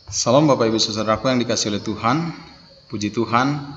Salam Bapak Ibu Saudaraku yang dikasihi oleh Tuhan. Puji Tuhan.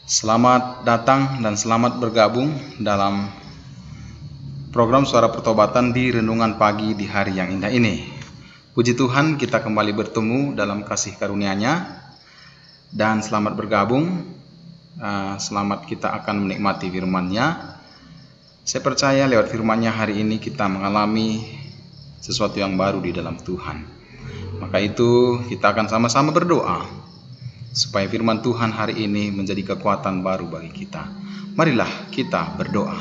Selamat datang dan selamat bergabung dalam program Suara Pertobatan di renungan pagi di hari yang indah ini. Puji Tuhan, kita kembali bertemu dalam kasih karunia-Nya dan selamat bergabung. Selamat kita akan menikmati firman-Nya. Saya percaya lewat firman-Nya hari ini kita mengalami sesuatu yang baru di dalam Tuhan. Maka itu kita akan sama-sama berdoa supaya firman Tuhan hari ini menjadi kekuatan baru bagi kita. Marilah kita berdoa.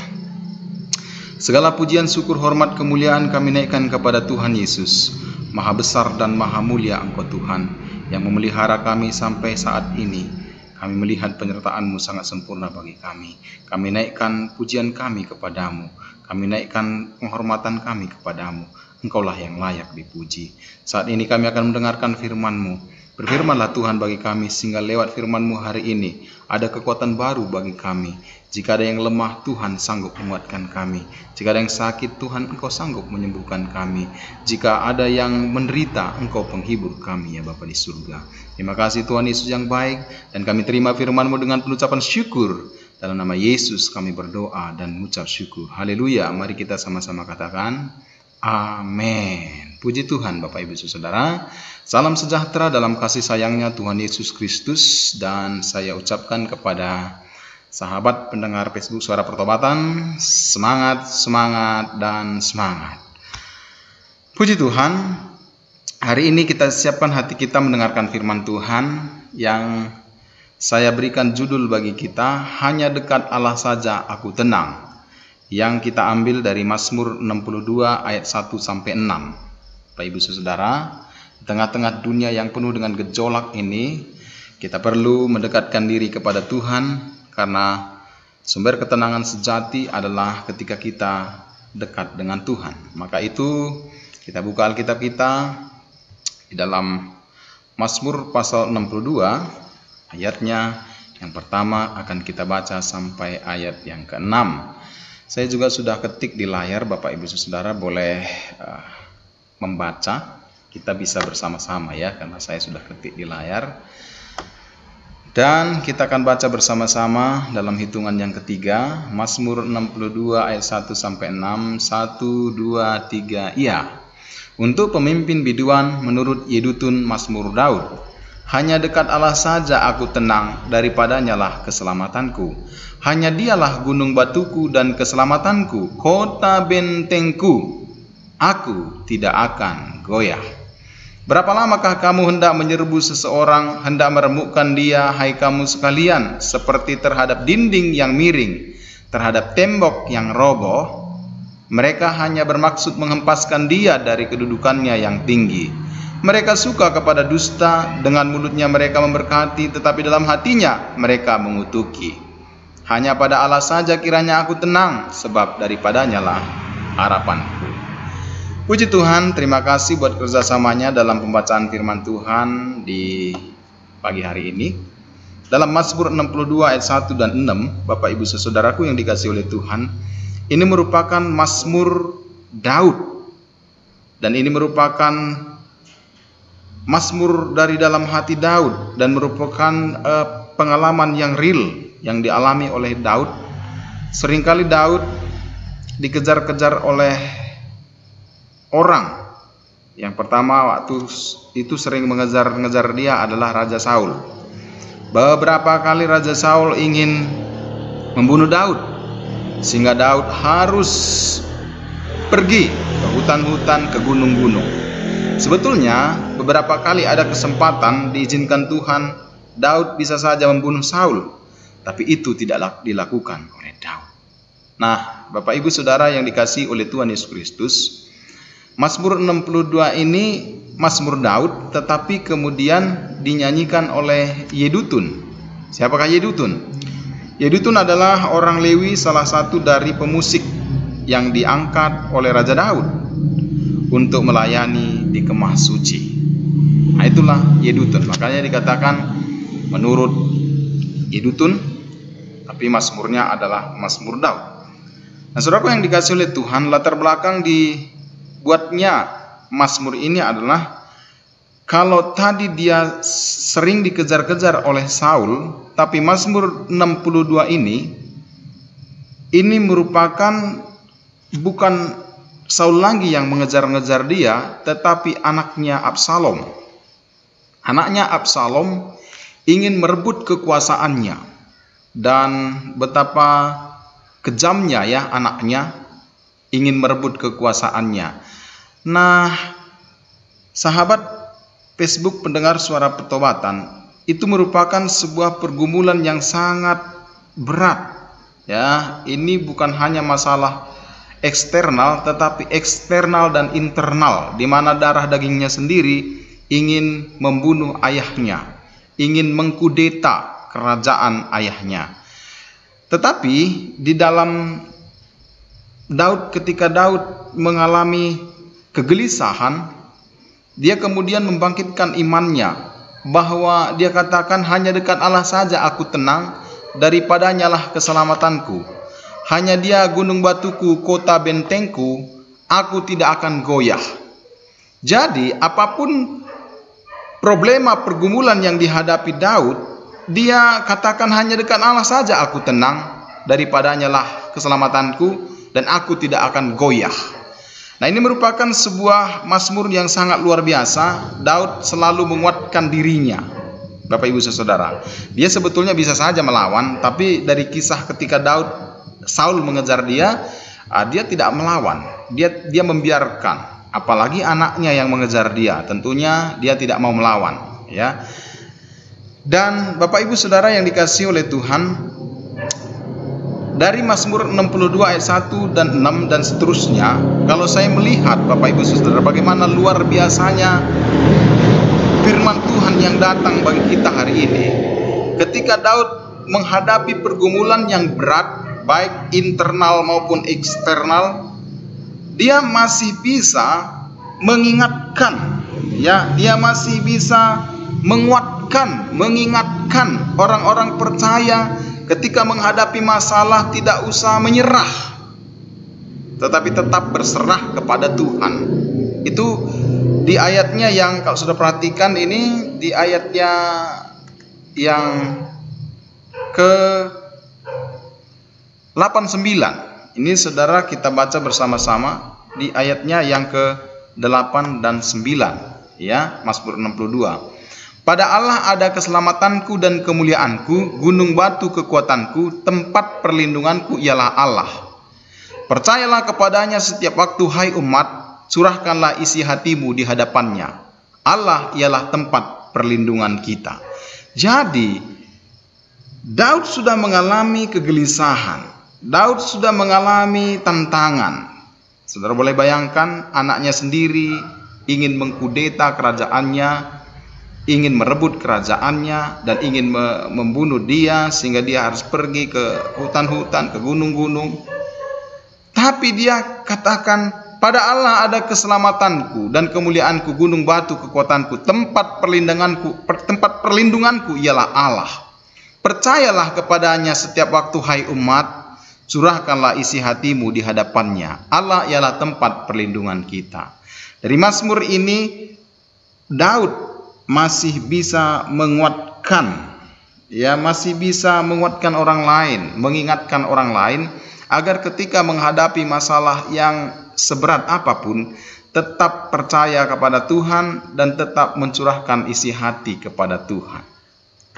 Segala pujian, syukur, hormat, kemuliaan kami naikkan kepada Tuhan Yesus. Maha besar dan maha mulia Engkau Tuhan yang memelihara kami sampai saat ini. Kami melihat penyertaan-Mu sangat sempurna bagi kami. Kami naikkan pujian kami kepadamu. Kami naikkan penghormatan kami kepadamu. Engkaulah yang layak dipuji. Saat ini kami akan mendengarkan firman-Mu. Berfirmanlah Tuhan bagi kami, sehingga lewat firman-Mu hari ini ada kekuatan baru bagi kami. Jika ada yang lemah, Tuhan sanggup menguatkan kami. Jika ada yang sakit, Tuhan Engkau sanggup menyembuhkan kami. Jika ada yang menderita, Engkau penghibur kami ya Bapa di surga. Terima kasih Tuhan Yesus yang baik, dan kami terima firman-Mu dengan penucapan syukur. Dalam nama Yesus kami berdoa dan mengucap syukur. Haleluya. Mari kita sama-sama katakan amin. Puji Tuhan Bapak Ibu Saudara. Salam sejahtera dalam kasih sayangnya Tuhan Yesus Kristus. Dan saya ucapkan kepada sahabat pendengar Facebook Suara Pertobatan, semangat, semangat, dan semangat. Puji Tuhan. Hari ini kita siapkan hati kita mendengarkan firman Tuhan yang saya berikan judul bagi kita, hanya dekat Allah saja aku tenang. Yang kita ambil dari Mazmur 62 ayat 1-6. Bapak Ibu Saudara, di tengah-tengah dunia yang penuh dengan gejolak ini, kita perlu mendekatkan diri kepada Tuhan, karena sumber ketenangan sejati adalah ketika kita dekat dengan Tuhan. Maka itu kita buka Alkitab kita di dalam Mazmur pasal 62, ayatnya yang pertama akan kita baca sampai ayat yang ke-6. Saya juga sudah ketik di layar, Bapak Ibu Saudara boleh membaca. Kita bisa bersama-sama ya, karena saya sudah ketik di layar. Dan kita akan baca bersama-sama dalam hitungan yang ketiga, Mazmur 62 ayat 1-6, 1, 2, 3, iya. Untuk pemimpin biduan menurut Yedutun Mazmur Daud. Hanya dekat Allah saja aku tenang, daripadanya lah keselamatanku. Hanya dialah gunung batuku dan keselamatanku, kota bentengku. Aku tidak akan goyah. Berapa lamakah kamu hendak menyerbu seseorang, hendak meremukkan dia, hai kamu sekalian, seperti terhadap dinding yang miring, terhadap tembok yang roboh? Mereka hanya bermaksud menghempaskan dia dari kedudukannya yang tinggi. Mereka suka kepada dusta, dengan mulutnya mereka memberkati, tetapi dalam hatinya mereka mengutuki. Hanya pada Allah saja kiranya aku tenang, sebab daripadanya lah harapanku. Puji Tuhan, terima kasih buat kerjasamanya dalam pembacaan firman Tuhan di pagi hari ini. Dalam Mazmur 62 ayat 1 dan 6, Bapak Ibu Saudaraku yang dikasihi oleh Tuhan, ini merupakan Mazmur Daud. Dan ini merupakan Mazmur dari dalam hati Daud, dan merupakan pengalaman yang real yang dialami oleh Daud. Seringkali Daud dikejar-kejar oleh orang. Yang pertama waktu itu sering mengejar-ngejar dia adalah Raja Saul. Beberapa kali Raja Saul ingin membunuh Daud, sehingga Daud harus pergi ke hutan-hutan, ke gunung-gunung. Sebetulnya beberapa kali ada kesempatan diizinkan Tuhan, Daud bisa saja membunuh Saul, tapi itu tidak dilakukan oleh Daud. Nah, Bapak Ibu Saudara yang dikasihi oleh Tuhan Yesus Kristus, Mazmur 62 ini Mazmur Daud, tetapi kemudian dinyanyikan oleh Yedutun. Siapakah Yedutun? Yedutun adalah orang Lewi, salah satu dari pemusik yang diangkat oleh Raja Daud untuk melayani di kemah suci. Nah, itulah Yedutun. Makanya dikatakan menurut Yedutun, tapi mazmurnya adalah Mazmur Daud. Nah, saudaraku yang dikasihi oleh Tuhan, latar belakang dibuatnya Mazmur ini adalah kalau tadi dia sering dikejar-kejar oleh Saul, tapi Mazmur 62 ini merupakan bukan Saul lagi yang mengejar-ngejar dia, tetapi anaknya Absalom. Anaknya Absalom ingin merebut kekuasaannya, dan betapa kejamnya ya anaknya ingin merebut kekuasaannya. Nah, sahabat Facebook pendengar suara pertobatan, itu merupakan sebuah pergumulan yang sangat berat. Ya, ini bukan hanya masalah eksternal, tetapi eksternal dan internal, di mana darah dagingnya sendiri ingin membunuh ayahnya, ingin mengkudeta kerajaan ayahnya. Tetapi di dalam Daud, ketika Daud mengalami kegelisahan, dia kemudian membangkitkan imannya, bahwa dia katakan, hanya dekat Allah saja aku tenang, daripadanya lah keselamatanku. Hanya dia gunung batuku, kota bentengku, aku tidak akan goyah. Jadi apapun problema pergumulan yang dihadapi Daud, dia katakan, hanya dekat Allah saja aku tenang, daripadanya lah keselamatanku, dan aku tidak akan goyah. Nah, ini merupakan sebuah mazmur yang sangat luar biasa. Daud selalu menguatkan dirinya, Bapak Ibu Saudara. Dia sebetulnya bisa saja melawan, tapi dari kisah ketika Saul mengejar dia, dia tidak melawan. Dia membiarkan. Apalagi anaknya yang mengejar dia, tentunya dia tidak mau melawan, ya. Dan Bapak Ibu Saudara yang dikasihi oleh Tuhan, dari Mazmur 62 ayat 1 dan 6 dan seterusnya, kalau saya melihat Bapak Ibu Saudara bagaimana luar biasanya firman Tuhan yang datang bagi kita hari ini, ketika Daud menghadapi pergumulan yang berat, baik internal maupun eksternal, dia masih bisa mengingatkan, ya, dia masih bisa mengingatkan orang-orang percaya ketika menghadapi masalah tidak usah menyerah, tetapi tetap berserah kepada Tuhan. Itu di ayatnya yang kalau sudah perhatikan, ini di ayatnya yang ke 89. Ini saudara kita baca bersama-sama di ayatnya yang ke-8 dan 9, ya, Mazmur 62. Pada Allah ada keselamatanku dan kemuliaanku, gunung batu kekuatanku, tempat perlindunganku ialah Allah. Percayalah kepadanya setiap waktu, hai umat, curahkanlah isi hatimu di hadapannya. Allah ialah tempat perlindungan kita. Jadi Daud sudah mengalami kegelisahan, Daud sudah mengalami tantangan. Saudara boleh bayangkan, anaknya sendiri ingin mengkudeta kerajaannya, ingin merebut kerajaannya, dan ingin membunuh dia, sehingga dia harus pergi ke hutan-hutan, ke gunung-gunung. Tapi dia katakan, pada Allah ada keselamatanku dan kemuliaanku, gunung batu kekuatanku, tempat perlindunganku ialah Allah. Percayalah kepadanya setiap waktu, hai umat, curahkanlah isi hatimu di hadapannya. Allah ialah tempat perlindungan kita. Dari Mazmur ini Daud masih bisa menguatkan, ya, masih bisa menguatkan orang lain, mengingatkan orang lain agar ketika menghadapi masalah yang seberat apapun tetap percaya kepada Tuhan dan tetap mencurahkan isi hati kepada Tuhan.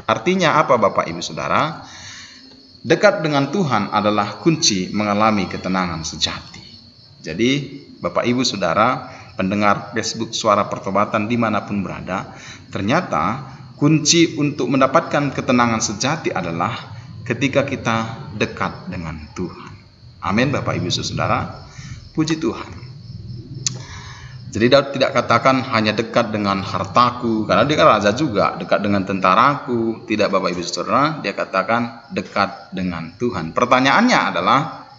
Artinya apa Bapak Ibu Saudara? Dekat dengan Tuhan adalah kunci mengalami ketenangan sejati. Jadi Bapak Ibu Saudara pendengar Facebook Suara Pertobatan dimanapun berada, ternyata kunci untuk mendapatkan ketenangan sejati adalah ketika kita dekat dengan Tuhan. Amin Bapak Ibu Saudara, puji Tuhan. Jadi Daud tidak katakan hanya dekat dengan hartaku, karena dia kan raja juga, dekat dengan tentaraku. Tidak Bapak Ibu Saudara, dia katakan dekat dengan Tuhan. Pertanyaannya adalah,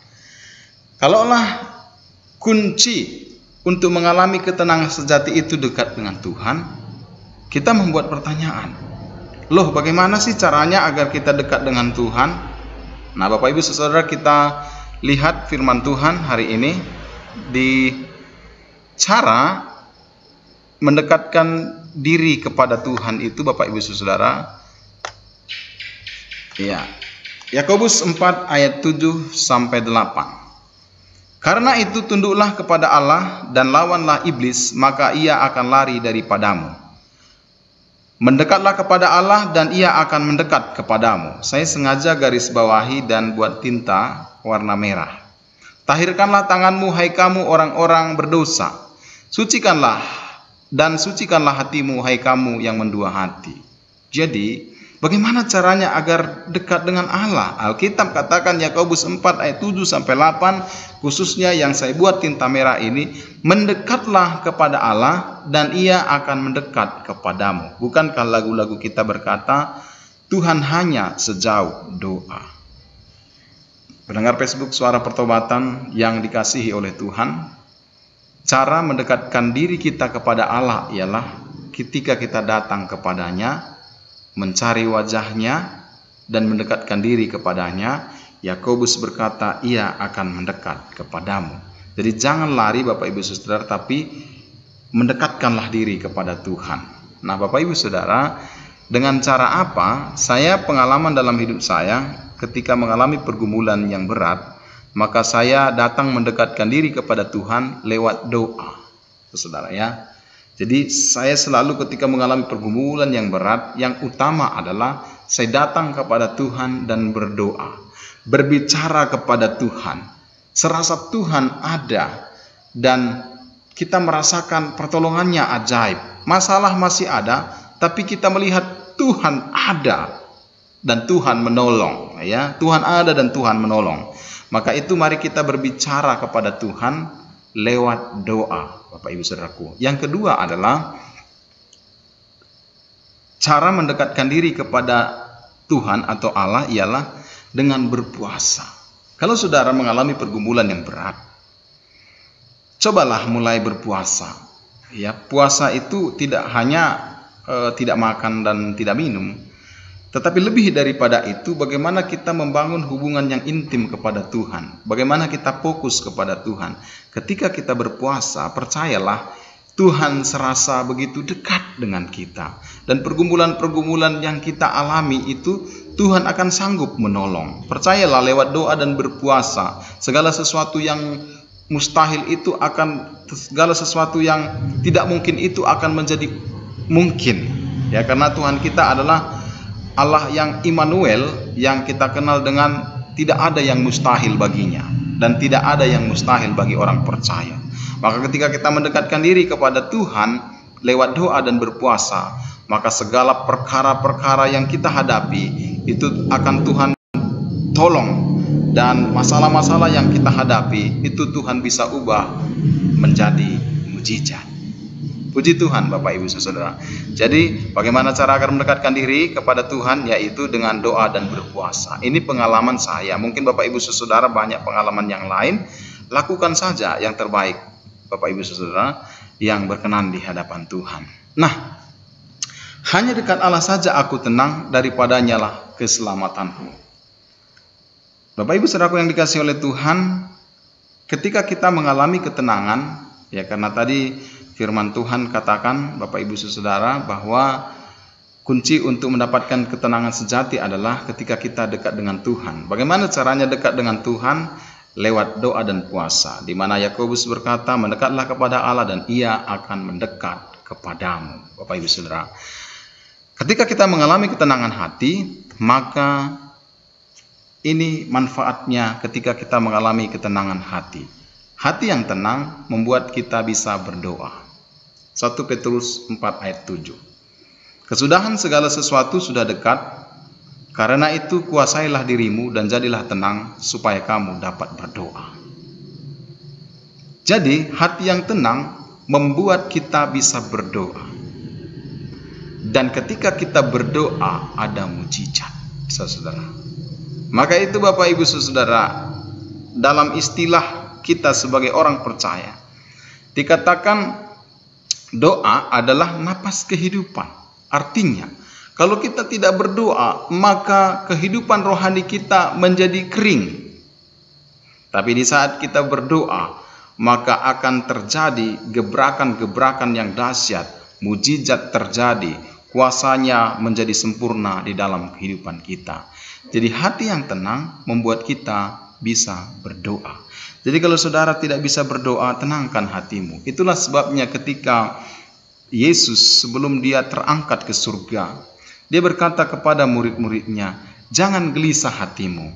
kalaulah kunci untuk mengalami ketenangan sejati itu dekat dengan Tuhan, kita membuat pertanyaan, loh bagaimana sih caranya agar kita dekat dengan Tuhan? Nah Bapak Ibu Saudara, kita lihat firman Tuhan hari ini di cara mendekatkan diri kepada Tuhan itu Bapak Ibu Saudara, ya, Yakobus 4 ayat 7 sampai 8. Karena itu tunduklah kepada Allah dan lawanlah iblis, maka ia akan lari daripadamu. Mendekatlah kepada Allah dan ia akan mendekat kepadamu. Saya sengaja garis bawahi dan buat tinta warna merah. Tahirkanlah tanganmu, hai kamu orang-orang berdosa. Sucikanlah dan sucikanlah hatimu, hai kamu yang mendua hati. Jadi, bagaimana caranya agar dekat dengan Allah? Alkitab katakan Yakobus 4 ayat 7 sampai 8, khususnya yang saya buat tinta merah ini, mendekatlah kepada Allah dan ia akan mendekat kepadamu. Bukankah lagu-lagu kita berkata, Tuhan hanya sejauh doa. Pendengar Facebook Suara Pertobatan yang dikasihi oleh Tuhan, cara mendekatkan diri kita kepada Allah ialah ketika kita datang kepadanya, mencari wajahnya dan mendekatkan diri kepadanya. Yakobus berkata, ia akan mendekat kepadamu. Jadi jangan lari Bapak Ibu Saudara, tapi mendekatkanlah diri kepada Tuhan. Nah Bapak Ibu Saudara, dengan cara apa? Saya pengalaman dalam hidup saya ketika mengalami pergumulan yang berat, maka saya datang mendekatkan diri kepada Tuhan lewat doa. Saudara ya. Jadi saya selalu ketika mengalami pergumulan yang berat, yang utama adalah saya datang kepada Tuhan dan berdoa, berbicara kepada Tuhan, serasa Tuhan ada dan kita merasakan pertolongannya ajaib. Masalah masih ada, tapi kita melihat Tuhan ada dan Tuhan menolong, ya. Tuhan ada dan Tuhan menolong. Maka itu mari kita berbicara kepada Tuhan lewat doa, Bapak Ibu Saudaraku. Yang kedua adalah cara mendekatkan diri kepada Tuhan atau Allah ialah dengan berpuasa. Kalau saudara mengalami pergumulan yang berat, cobalah mulai berpuasa. Ya, puasa itu tidak hanya tidak makan dan tidak minum, tetapi lebih daripada itu, bagaimana kita membangun hubungan yang intim kepada Tuhan. Bagaimana kita fokus kepada Tuhan. Ketika kita berpuasa, percayalah, Tuhan serasa begitu dekat dengan kita. Dan pergumulan-pergumulan yang kita alami itu, Tuhan akan sanggup menolong. Percayalah, lewat doa dan berpuasa, segala sesuatu yang mustahil itu segala sesuatu yang tidak mungkin itu akan menjadi mungkin. Ya, karena Tuhan kita adalah Allah yang Immanuel, yang kita kenal dengan tidak ada yang mustahil baginya dan tidak ada yang mustahil bagi orang percaya. Maka ketika kita mendekatkan diri kepada Tuhan lewat doa dan berpuasa, maka segala perkara-perkara yang kita hadapi itu akan Tuhan tolong, dan masalah-masalah yang kita hadapi itu Tuhan bisa ubah menjadi mujizat. Puji Tuhan Bapak Ibu Saudara. Jadi bagaimana cara agar mendekatkan diri kepada Tuhan? Yaitu dengan doa dan berpuasa. Ini pengalaman saya. Mungkin Bapak Ibu Saudara banyak pengalaman yang lain. Lakukan saja yang terbaik Bapak Ibu Saudara yang berkenan di hadapan Tuhan. Nah, hanya dekat Allah saja aku tenang, daripadanya lah keselamatanku. Bapak Ibu Saudaraku yang dikasihi oleh Tuhan, ketika kita mengalami ketenangan, ya, karena tadi firman Tuhan katakan Bapak Ibu Saudara bahwa kunci untuk mendapatkan ketenangan sejati adalah ketika kita dekat dengan Tuhan. Bagaimana caranya dekat dengan Tuhan? Lewat doa dan puasa, di mana Yakobus berkata, mendekatlah kepada Allah dan ia akan mendekat kepadamu. Bapak Ibu Saudara, ketika kita mengalami ketenangan hati, maka ini manfaatnya ketika kita mengalami ketenangan hati. Hati yang tenang membuat kita bisa berdoa. 1 Petrus 4 ayat 7. Kesudahan segala sesuatu sudah dekat, karena itu kuasailah dirimu dan jadilah tenang supaya kamu dapat berdoa. Jadi hati yang tenang membuat kita bisa berdoa. Dan ketika kita berdoa ada mujizat, saudara. Maka itu Bapak Ibu Saudara, dalam istilah kita sebagai orang percaya, dikatakan doa adalah napas kehidupan. Artinya, kalau kita tidak berdoa, maka kehidupan rohani kita menjadi kering. Tapi di saat kita berdoa, maka akan terjadi gebrakan-gebrakan yang dahsyat, mujizat terjadi, kuasanya menjadi sempurna di dalam kehidupan kita. Jadi hati yang tenang membuat kita bisa berdoa. Jadi kalau saudara tidak bisa berdoa, tenangkan hatimu. Itulah sebabnya ketika Yesus sebelum dia terangkat ke surga, dia berkata kepada murid-muridnya, jangan gelisah hatimu,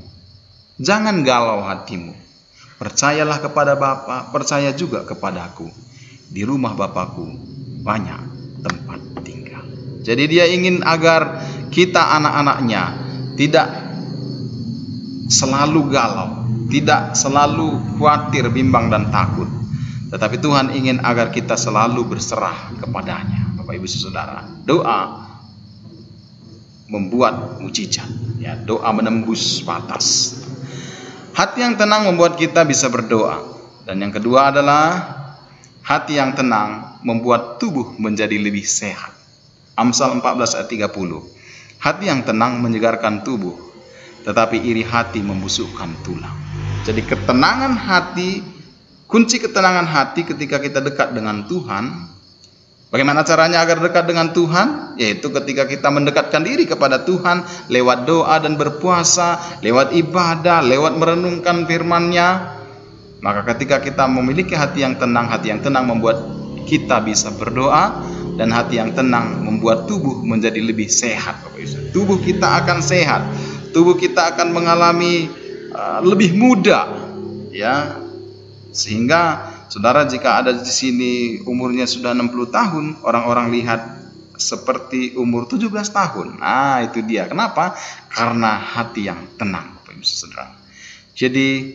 jangan galau hatimu. Percayalah kepada Bapa, percaya juga kepadaku. Di rumah Bapakku banyak tempat tinggal. Jadi dia ingin agar kita anak-anaknya tidak selalu galau, tidak selalu khawatir, bimbang dan takut. Tetapi Tuhan ingin agar kita selalu berserah kepadanya. Bapak Ibu Saudara, doa membuat mujizat, ya, doa menembus batas. Hati yang tenang membuat kita bisa berdoa. Dan yang kedua adalah hati yang tenang membuat tubuh menjadi lebih sehat. Amsal 14 ayat 30. Hati yang tenang menyegarkan tubuh, tetapi iri hati membusukkan tulang. Jadi ketenangan hati, kunci ketenangan hati ketika kita dekat dengan Tuhan. Bagaimana caranya agar dekat dengan Tuhan? Yaitu ketika kita mendekatkan diri kepada Tuhan lewat doa dan berpuasa, lewat ibadah, lewat merenungkan firman-Nya. Maka ketika kita memiliki hati yang tenang membuat kita bisa berdoa, dan hati yang tenang membuat tubuh menjadi lebih sehat. Tubuh kita akan sehat, tubuh kita akan mengalami lebih muda, ya. Sehingga saudara jika ada di sini umurnya sudah 60 tahun, orang-orang lihat seperti umur 17 tahun. Nah, itu dia. Kenapa? Karena hati yang tenang, Bapak Ibu Saudara. Jadi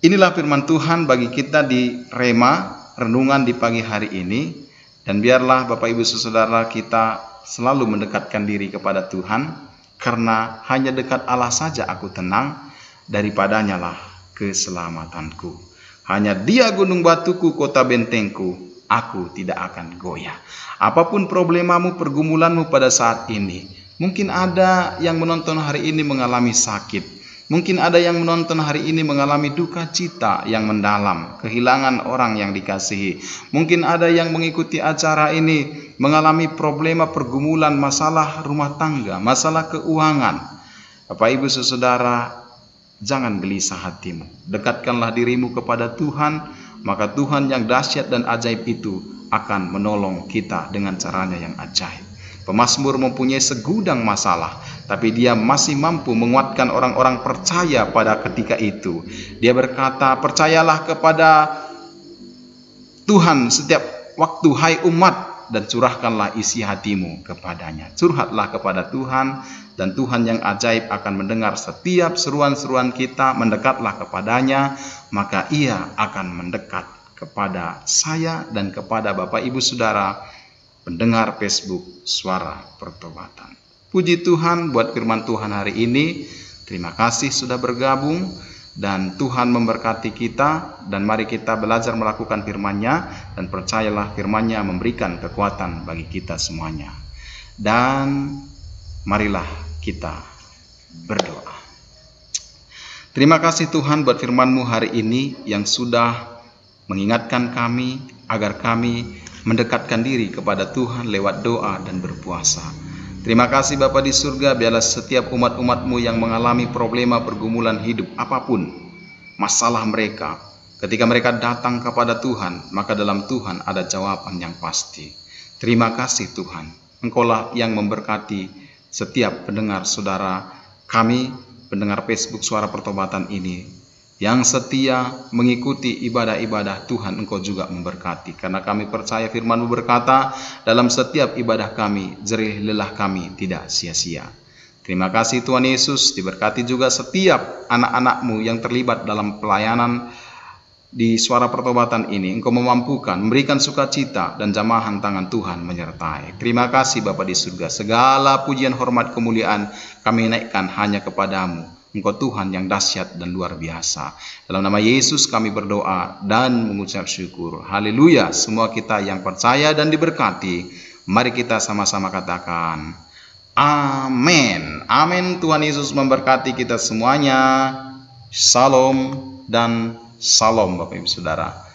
inilah firman Tuhan bagi kita di Rema, renungan di pagi hari ini. Dan biarlah Bapak Ibu Saudara kita selalu mendekatkan diri kepada Tuhan, karena hanya dekat Allah saja aku tenang, daripadanya lah keselamatanku. Hanya Dia gunung batuku, kota bentengku, aku tidak akan goyah. Apapun problemamu, pergumulanmu pada saat ini, mungkin ada yang menonton hari ini mengalami sakit, mungkin ada yang menonton hari ini mengalami duka cita yang mendalam, kehilangan orang yang dikasihi, mungkin ada yang mengikuti acara ini mengalami problema, pergumulan, masalah rumah tangga, masalah keuangan. Bapak Ibu Saudara, jangan gelisah hatimu, dekatkanlah dirimu kepada Tuhan, maka Tuhan yang dahsyat dan ajaib itu akan menolong kita dengan caranya yang ajaib. Pemazmur mempunyai segudang masalah, tapi dia masih mampu menguatkan orang-orang percaya pada ketika itu. Dia berkata, percayalah kepada Tuhan setiap waktu, hai umat, dan curahkanlah isi hatimu kepadanya. Curhatlah kepada Tuhan, dan Tuhan yang ajaib akan mendengar setiap seruan-seruan kita. Mendekatlah kepadanya, maka Ia akan mendekat kepada saya dan kepada Bapak Ibu Saudara pendengar Facebook Suara Pertobatan. Puji Tuhan buat firman Tuhan hari ini. Terima kasih sudah bergabung, dan Tuhan memberkati kita, dan mari kita belajar melakukan firman-Nya, dan percayalah firman-Nya memberikan kekuatan bagi kita semuanya. Dan marilah kita berdoa. Terima kasih Tuhan buat firman-Mu hari ini yang sudah mengingatkan kami agar kami mendekatkan diri kepada Tuhan lewat doa dan berpuasa. Terima kasih Bapa di surga, biarlah setiap umat-umat-Mu yang mengalami problema pergumulan hidup apapun masalah mereka, ketika mereka datang kepada Tuhan, maka dalam Tuhan ada jawaban yang pasti. Terima kasih Tuhan, Engkaulah yang memberkati setiap pendengar saudara kami, pendengar Facebook Suara Pertobatan ini, yang setia mengikuti ibadah-ibadah Tuhan. Engkau juga memberkati, karena kami percaya firman-Mu berkata, dalam setiap ibadah kami, jerih lelah kami tidak sia-sia. Terima kasih Tuhan Yesus, diberkati juga setiap anak-anak-Mu yang terlibat dalam pelayanan di Suara Pertobatan ini. Engkau memampukan, memberikan sukacita, dan jamahan tangan Tuhan menyertai. Terima kasih Bapa di surga, segala pujian, hormat, kemuliaan kami naikkan hanya kepadamu. Engkau Tuhan yang dahsyat dan luar biasa. Dalam nama Yesus kami berdoa dan mengucap syukur. Haleluya. Semua kita yang percaya dan diberkati, mari kita sama-sama katakan amin. Amin. Tuhan Yesus memberkati kita semuanya. Shalom dan Salam Bapak Ibu Saudara.